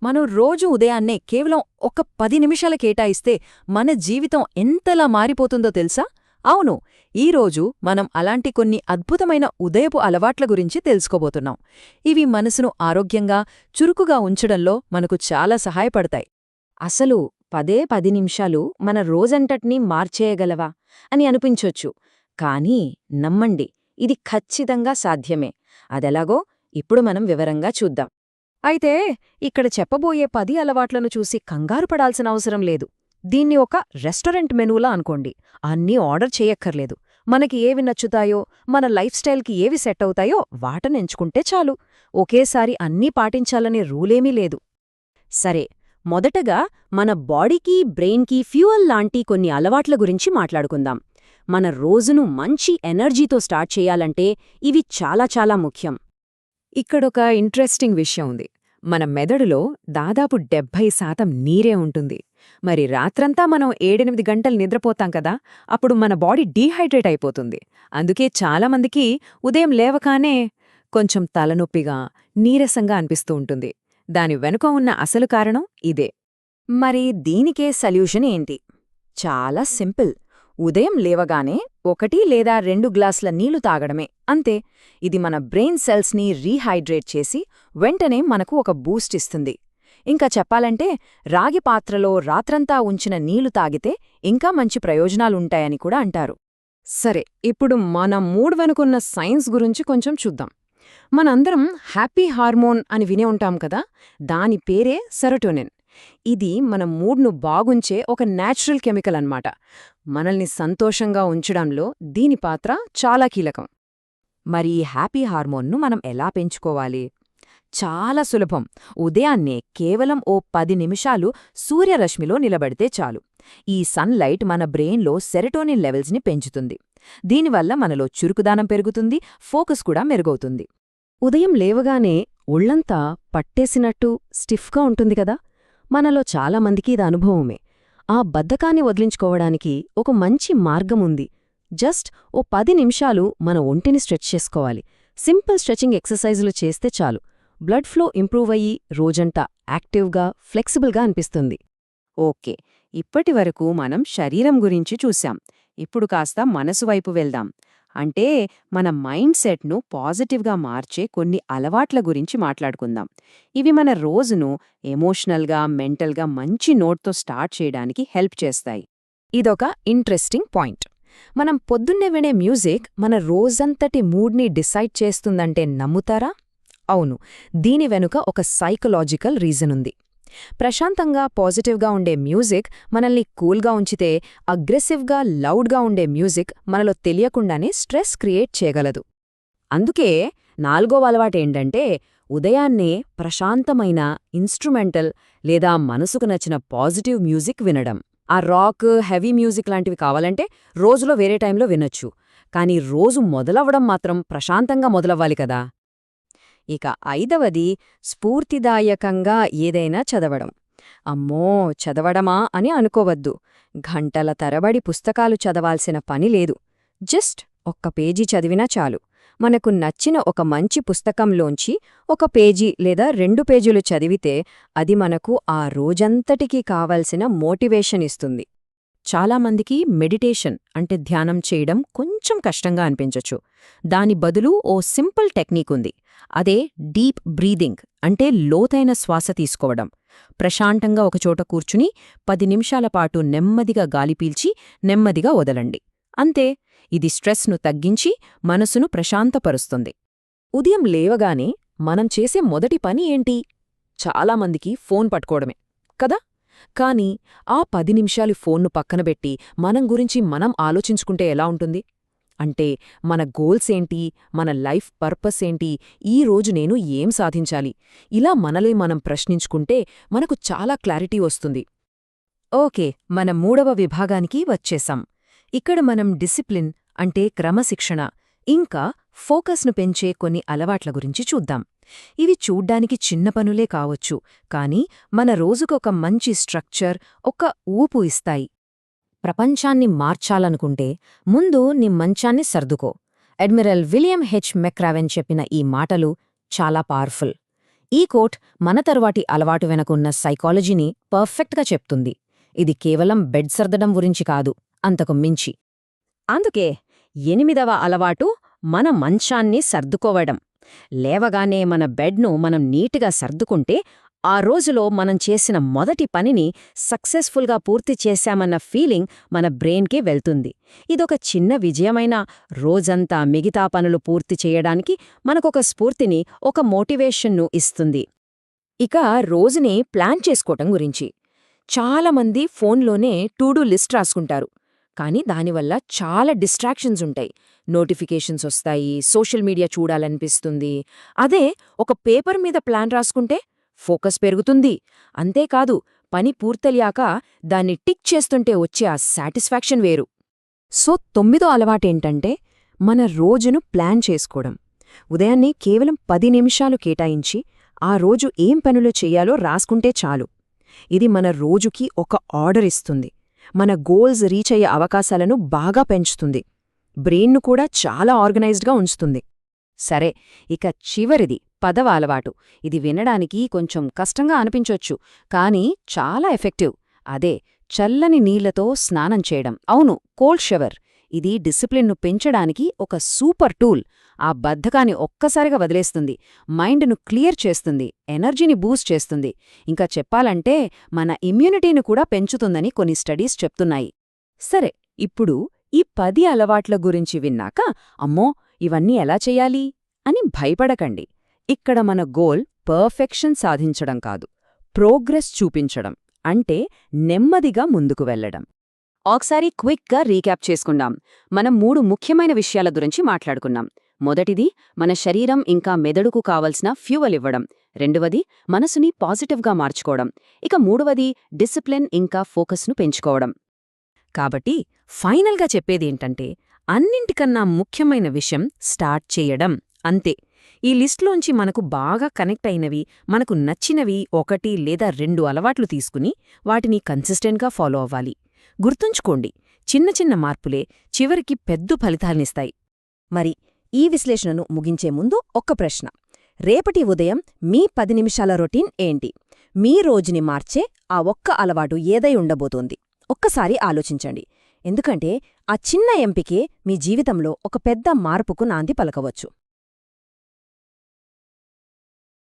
మనం రోజు ఉదయాన్నే కేవలం ఒక 10 నిమిషాలు కేటాయిస్తే మన జీవితం ఎంతలా మారిపోతుందో తెలుసా? అవును, ఈరోజు మనం అలాంటి కొన్ని అద్భుతమైన ఉదయపు అలవాట్ల గురించి తెలుసుకోబోతున్నాం. ఇవి మనసును ఆరోగ్యంగా, చురుకుగా ఉంచడంలో మనకు చాలా సహాయపడతాయి. అసలు 10 నిమిషాలు మన రోజంతటినీ మార్చేయగలవా అని అనిపించొచ్చు. కానీ నమ్మండి, ఇది ఖచ్చితంగా సాధ్యమే. అదెలాగో ఇప్పుడు మనం వివరంగా చూద్దాం. అయితే ఇక్కడ చెప్పబోయే 10 అలవాట్లను చూసి కంగారు పడాల్సిన అవసరం లేదు. దీన్ని ఒక రెస్టారెంట్ మెనూలా అనుకోండి. అన్నీ ఆర్డర్ చేయక్కర్లేదు. మనకి ఏవి నచ్చుతాయో, మన లైఫ్ స్టైల్కి ఏవి సెట్ అవుతాయో వాటనెంచుకుంటే చాలు. ఒకేసారి అన్నీ పాటించాలనే రూలేమీ లేదు. సరే, మొదటగా మన బాడీకి, బ్రెయిన్కి ఫ్యూయల్ లాంటి కొన్ని అలవాట్ల గురించి మాట్లాడుకుందాం. మన రోజును మంచి ఎనర్జీతో స్టార్ట్ చేయాలంటే ఇవి చాలా చాలా ముఖ్యం. ఇక్కడొక ఇంట్రెస్టింగ్ విషయం ఉంది. మన మెదడులో దాదాపు 70% నీరే ఉంటుంది. మరి రాత్రంతా మనం 7-8 గంటలు నిద్రపోతాం కదా, అప్పుడు మన బాడీ డీహైడ్రేట్ అయిపోతుంది. అందుకే చాలామందికి ఉదయం లేవగానే కొంచెం తలనొప్పిగా, నీరసంగా అనిపిస్తూ ఉంటుంది. దాని వెనుక ఉన్న అసలు కారణం ఇదే. మరి దీనికే సొల్యూషన్ ఏంటి? చాలా సింపుల్. ఉదయం లేవగానే 1 లేదా 2 గ్లాసుల నీళ్లు తాగడమే, అంతే. ఇది మన బ్రెయిన్ సెల్స్ని రీహైడ్రేట్ చేసి వెంటనే మనకు ఒక బూస్ట్ ఇస్తుంది. ఇంకా చెప్పాలంటే రాగి పాత్రలో రాత్రంతా ఉంచిన నీళ్లు తాగితే ఇంకా మంచి ప్రయోజనాలుంటాయని కూడా అంటారు. సరే, ఇప్పుడు మన మూడ్ వెనుకున్న సైన్స్ గురించి కొంచెం చూద్దాం. మనందరం హ్యాపీ హార్మోన్ అని వినే ఉంటాం కదా, దాని పేరే సెరోటోనిన్. ఇది మన మూడ్ను బాగుంచే ఒక న్యాచురల్ కెమికల్ అన్నమాట. మనల్ని సంతోషంగా ఉంచడంలో దీని పాత్ర చాలా కీలకం. మరి ఈ హ్యాపీ హార్మోన్ను మనం ఎలా పెంచుకోవాలి? చాలా సులభం. ఉదయాన్నే కేవలం ఓ 10 నిమిషాలు సూర్యరశ్మిలో నిలబడితే చాలు. ఈ సన్లైట్ మన బ్రెయిన్లో సెరటోనిన్ లెవెల్స్ని పెంచుతుంది. దీనివల్ల మనలో చురుకుదనం పెరుగుతుంది, ఫోకస్ కూడా మెరుగవుతుంది. ఉదయం లేవగానే ఒళ్లంతా పట్టేసినట్టు స్టిఫ్గా ఉంటుంది కదా, మనలో చాలామందికి ఇది అనుభవమే. ఆ బద్ధకాన్ని వదిలించుకోవడానికి ఒక మంచి మార్గముంది. జస్ట్ ఓ 10 నిమిషాలు మన ఒంటిని స్ట్రెచ్ చేసుకోవాలి. సింపుల్ స్ట్రెచింగ్ ఎక్సర్సైజులు చేస్తే చాలు. బ్లడ్ ఫ్లో ఇంప్రూవ్ అయ్యి రోజంతా యాక్టివ్గా, ఫ్లెక్సిబుల్గా అనిపిస్తుంది. ఓకే, ఇప్పటివరకు మనం శరీరం గురించి చూశాం. ఇప్పుడు కాస్త మనసు వైపు వెళ్దాం. అంటే మన మైండ్ సెట్ను పాజిటివ్గా మార్చే కొన్ని అలవాట్ల గురించి మాట్లాడుకుందాం. ఇవి మన రోజును ఎమోషనల్గా, మెంటల్గా మంచి నోట్తో స్టార్ట్ చేయడానికి హెల్ప్ చేస్తాయి. ఇదొక ఇంట్రెస్టింగ్ పాయింట్. మనం పొద్దున్నే వినే మ్యూజిక్ మన రోజంతటి మూడ్ని డిసైడ్ చేస్తుందంటే నమ్ముతారా? అవును, దీని వెనుక ఒక సైకలాజికల్ రీజనుంది. ప్రశాంతంగా, పాజిటివ్గా ఉండే మ్యూజిక్ మనల్ని కూల్గా ఉంచితే, అగ్రెసివ్గా, లౌడ్గా ఉండే మ్యూజిక్ మనలో తెలియకుండానే స్ట్రెస్ క్రియేట్ చేయగలదు. అందుకే 4వ అలవాటేంటంటే ఉదయాన్నే ప్రశాంతమైన ఇన్స్ట్రుమెంటల్ లేదా మనసుకు నచ్చిన పాజిటివ్ మ్యూజిక్ వినడం. ఆ రాక్, హెవీ మ్యూజిక్ లాంటివి కావాలంటే రోజులో వేరే టైంలో వినొచ్చు. కానీ రోజు మొదలవ్వడం మాత్రం ప్రశాంతంగా మొదలవ్వాలి కదా. ఇక 5వది స్ఫూర్తిదాయకంగా ఏదైనా చదవడం. అమ్మో, చదవడమా అని అనుకోవద్దు. గంటల తరబడి పుస్తకాలు చదవాల్సిన పని లేదు. జస్ట్ ఒక్క పేజీ చదివినా చాలు. మనకు నచ్చిన ఒక మంచి పుస్తకంలోంచి ఒక పేజీ లేదా 2 పేజీలు చదివితే అది మనకు ఆ రోజంతటికీ కావలసిన మోటివేషన్ ఇస్తుంది. చాలామందికి మెడిటేషన్ అంటే ధ్యానం చేయడం కొంచెం కష్టంగా అనిపించొచ్చు. దాని బదులు ఓ సింపుల్ టెక్నిక్ ఉంది. అదే డీప్ బ్రీదింగ్, అంటే లోతైన శ్వాస తీసుకోవడం. ప్రశాంతంగా ఒకచోట కూర్చుని 10 నిమిషాల పాటు నెమ్మదిగా గాలి పీల్చి నెమ్మదిగా వదలండి. అంతే. ఇది స్ట్రెస్ను తగ్గించి మనసును ప్రశాంతపరుస్తుంది. ఉదయం లేవగానే మనం చేసే మొదటి పని ఏంటి? చాలామందికి ఫోన్ పట్టుకోవడమే కదా. కానీ ఆ 10 నిమిషాలు ఫోన్ను పక్కనబెట్టి మనం గురించి మనం ఆలోచించుకుంటే ఎలా ఉంటుంది? అంటే మన గోల్స్ ఏంటి, మన లైఫ్ పర్పస్ ఏంటి, ఈ రోజు నేను ఏం సాధించాలి, ఇలా మనలే మనం ప్రశ్నించుకుంటే మనకు చాలా క్లారిటీ వస్తుంది. ఓకే, మన 3వ విభాగానికి వచ్చేశాం. ఇక్కడ మనం డిసిప్లిన్ అంటే క్రమశిక్షణ, ఇంకా ఫోకస్ను పెంచే కొన్ని అలవాట్ల గురించి చూద్దాం. ఇవి చూడ్డానికి చిన్న పనులే కావచ్చు, కానీ మన రోజుకొక మంచి స్ట్రక్చర్, ఒక ఊపు ఇస్తాయి. ప్రపంచాన్ని మార్చాలనుకుంటే ముందు నీ మంచాన్ని సర్దుకో. అడ్మిరల్ విలియం హెచ్ మెక్రావెన్ చెప్పిన ఈ మాటలు చాలా పవర్ఫుల్. ఈ కోట్ మన తరువాటి అలవాటు వెనకున్న సైకాలజీని పర్ఫెక్ట్గా చెప్తుంది. ఇది కేవలం బెడ్ సర్దడం గురించి కాదు, అంతకు మించి. అందుకే 8వ అలవాటు మన మంచాన్ని సర్దుకోవడం. లేవగానే మన బెడ్ను మనం నీటిగా సర్దుకుంటే ఆ రోజులో మనం చేసిన మొదటి పనిని సక్సెస్ఫుల్గా పూర్తి చేశామన్న ఫీలింగ్ మన బ్రెయిన్కే వెళ్తుంది. ఇదొక చిన్న విజయమైనా రోజంతా మిగతా పనులు పూర్తి చేయడానికి మనకొక స్ఫూర్తిని, ఒక మోటివేషన్ను ఇస్తుంది. ఇక రోజుని ప్లాన్ చేసుకోవటం గురించి. చాలామంది ఫోన్లోనే టు డూ లిస్ట్ రాసుకుంటారు. కానీ దానివల్ల చాలా డిస్ట్రాక్షన్స్ ఉంటాయి. నోటిఫికేషన్స్ వస్తాయి, సోషల్ మీడియా చూడాలనిపిస్తుంది. అదే ఒక పేపర్ మీద ప్లాన్ రాసుకుంటే ఫోకస్ పెరుగుతుంది. అంతేకాదు, పని పూర్తయ్యాక దాన్ని టిక్ చేస్తుంటే వచ్చే ఆ సాటిస్ఫాక్షన్ వేరు. సో 9వ అలవాటేంటంటే మన రోజును ప్లాన్ చేసుకోవడం. ఉదయాన్నే కేవలం 10 నిమిషాలు కేటాయించి ఆ రోజు ఏం పనులు చెయ్యాలో రాసుకుంటే చాలు. ఇది మన రోజుకి ఒక ఆర్డర్ ఇస్తుంది. మన గోల్స్ రీచ్ అయ్యే అవకాశాలను బాగా పెంచుతుంది. బ్రెయిన్ను కూడా చాలా ఆర్గనైజ్డ్గా ఉంచుతుంది. సరే, ఇక చివరిది 10వ అలవాటు. ఇది వినడానికి కొంచెం కష్టంగా అనిపించొచ్చు, కానీ చాలా ఎఫెక్టివ్. అదే చల్లని నీళ్లతో స్నానం చేయడం. అవును, కోల్డ్ షవర్. ఇది డిసిప్లిన్ను పెంచడానికి ఒక సూపర్ టూల్. ఆ బద్ధకాన్ని ఒక్కసారిగా వదిలేస్తుంది, మైండ్ను క్లియర్ చేస్తుంది, ఎనర్జీని బూస్ట్ చేస్తుంది. ఇంకా చెప్పాలంటే మన ఇమ్యూనిటీని కూడా పెంచుతుందని కొన్ని స్టడీస్ చెప్తున్నాయి. సరే, ఇప్పుడు ఈ 10 అలవాట్ల గురించి విన్నాక అమ్మో ఇవన్నీ ఎలా చెయ్యాలి అని భయపడకండి. ఇక్కడ మన గోల్ పర్ఫెక్షన్ సాధించడం కాదు, ప్రోగ్రెస్ చూపించడం. అంటే నెమ్మదిగా ముందుకు వెళ్లడం. ఒకసారి క్విక్గా రీక్యాప్ చేసుకుందాం. మనం 3 ముఖ్యమైన విషయాల గురించి మాట్లాడుకున్నాం. మొదటిది, మన శరీరం ఇంకా మెదడుకు కావలసిన ఫ్యూవల్ ఇవ్వడం. రెండవది, మనసుని పాజిటివ్గా మార్చుకోవడం. ఇక మూడవది, డిసిప్లిన్ ఇంకా ఫోకస్ను పెంచుకోవడం. కాబట్టి ఫైనల్గా చెప్పేదేంటంటే, అన్నింటికన్నా ముఖ్యమైన విషయం స్టార్ట్ చేయడం. అంతే. ఈ లిస్ట్లోంచి మనకు బాగా కనెక్ట్ అయినవి, మనకు నచ్చినవి 1 లేదా 2 అలవాట్లు తీసుకుని వాటిని కన్సిస్టెంట్గా ఫాలో అవ్వాలి. గుర్తుంచుకోండి, చిన్న చిన్న మార్పులే చివరికి పెద్ద ఫలితాల్నిస్తాయి. మరి ఈ విశ్లేషణను ముగించే ముందు ఒక్క ప్రశ్న. రేపటి ఉదయం మీ 10 నిమిషాల రొటీన్ ఏంటి? మీ రోజుని మార్చే ఆ ఒక్క అలవాటు ఏదై ఉండబోతోంది? ఒక్కసారి ఆలోచించండి. ఎందుకంటే ఆ చిన్న ఎంపికే మీ జీవితంలో ఒక పెద్ద మార్పుకు నాంది పలకవచ్చు.